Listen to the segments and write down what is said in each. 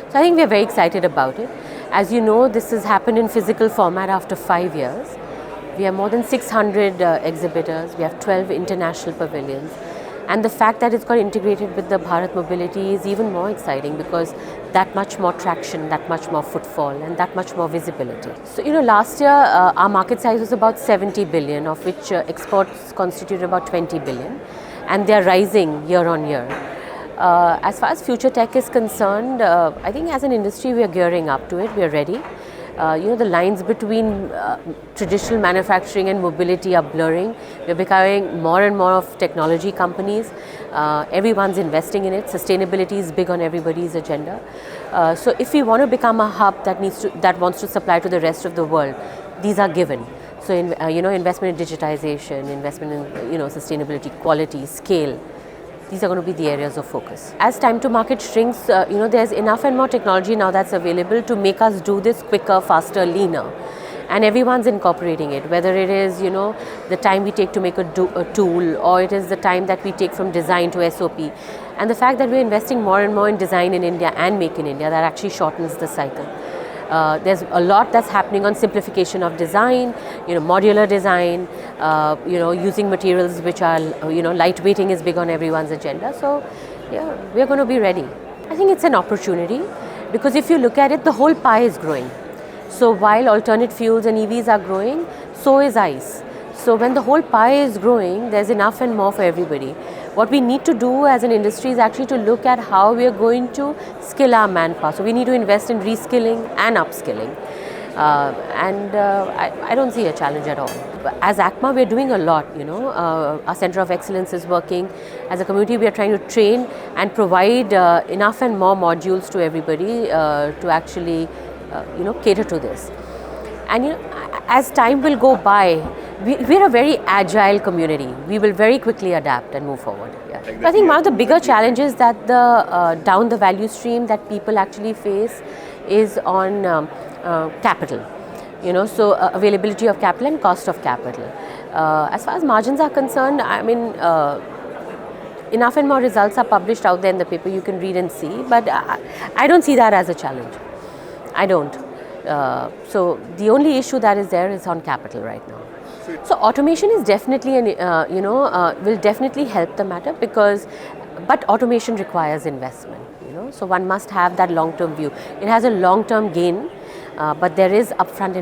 So I think we are very excited about it. As you know, this has happened in physical format after 5 years. We have more than 600 exhibitors, we have 12 international pavilions. And the fact that it's got integrated with the Bharat mobility is even more exciting because that much more traction, that much more footfall and that much more visibility. So, last year our market size was about 70 billion, of which exports constituted about 20 billion, and they are rising year on year. As far as future tech is concerned, I think as an industry we are gearing up to it, we are ready. The lines between traditional manufacturing and mobility are blurring. We're becoming more and more of technology companies. Everyone's investing in it. Sustainability is big on everybody's agenda. So if we want to become a hub that wants to supply to the rest of the world, these are given. So investment in digitization, investment in sustainability, quality, scale. These are going to be the areas of focus. As time to market shrinks, there's enough and more technology now that's available to make us do this quicker, faster, leaner. And everyone's incorporating it, whether it is, the time we take to make a tool, or it is the time that we take from design to SOP. And the fact that we're investing more and more in design in India and make in India, that actually shortens the cycle. There's a lot that's happening on simplification of design, modular design, using materials which are, lightweighting is big on everyone's agenda. So, yeah, we're going to be ready. I think it's an opportunity because if you look at it, the whole pie is growing. So while alternate fuels and EVs are growing, so is ICE. So when the whole pie is growing, there's enough and more for everybody. What we need to do as an industry is actually to look at how we are going to skill our manpower. So we need to invest in reskilling and upskilling. I don't see a challenge at all. As ACMA, we're doing a lot, our Center of Excellence is working. As a community, we are trying to train and provide enough and more modules to everybody to actually, cater to this. And as time will go by, we're a very agile community. We will very quickly adapt and move forward. Yeah. So I think one of the bigger challenges that down the value stream that people actually face is on capital. So availability of capital and cost of capital. As far as margins are concerned, I mean, enough and more results are published out there in the paper. You can read and see, but I don't see that as a challenge. I don't. So the only issue that is there is on capital right now. So automation is definitely will definitely help the matter but automation requires investment. So one must have that long-term view. It has a long-term gain, but there is upfront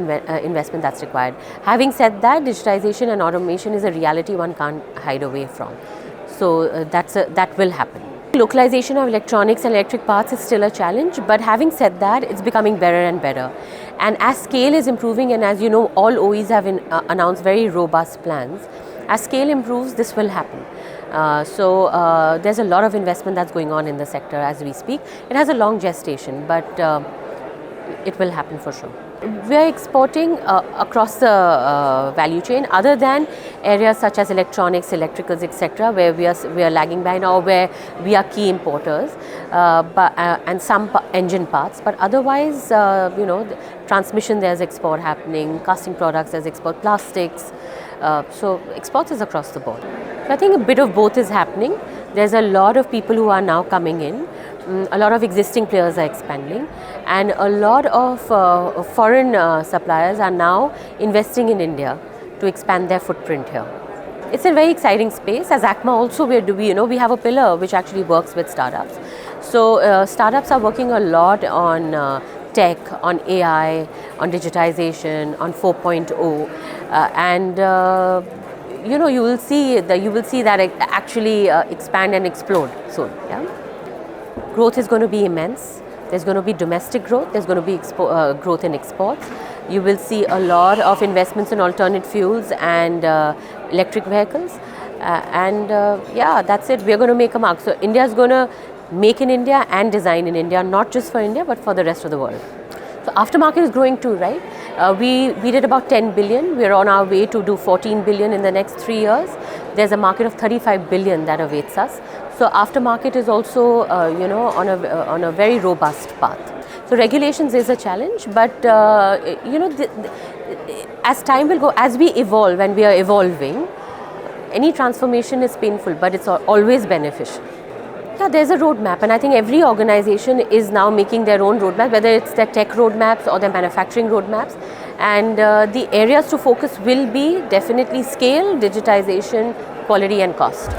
investment that's required. Having said that, digitization and automation is a reality one can't hide away from. So that will happen. Localization of electronics and electric parts is still a challenge, but having said that, it's becoming better and better. And as scale is improving, and as you know, all OEs have announced very robust plans. As scale improves, this will happen. So there's a lot of investment that's going on in the sector as we speak. It has a long gestation, but it will happen for sure. We are exporting across the value chain, other than areas such as electronics, electricals, etc., where we are lagging behind, or where we are key importers, and some engine parts. But otherwise, transmission, there's export happening, casting products, there's export, plastics. So exports is across the board. So I think a bit of both is happening. There's a lot of people who are now coming in. A lot of existing players are expanding, and a lot of foreign suppliers are now investing in India to expand their footprint here. It's a very exciting space. As ACMA also, we have a pillar which actually works with startups. So startups are working a lot on tech, on AI, on digitization, on 4.0, and you will see that actually expand and explode soon. Yeah. Growth is going to be immense. There's going to be domestic growth. There's going to be growth in exports. You will see a lot of investments in alternate fuels and electric vehicles. Yeah, that's it. We're going to make a mark. So India is going to make in India and design in India, not just for India, but for the rest of the world. So aftermarket is growing too, right? We did about 10 billion. We're on our way to do 14 billion in the next 3 years. There's a market of 35 billion that awaits us. So aftermarket is also, on a very robust path. So regulations is a challenge, but as time will go, as we evolve and we are evolving, any transformation is painful, but it's always beneficial. Yeah, there's a roadmap, and I think every organization is now making their own roadmap, whether it's their tech roadmaps or their manufacturing roadmaps. And the areas to focus will be definitely scale, digitization, quality and cost.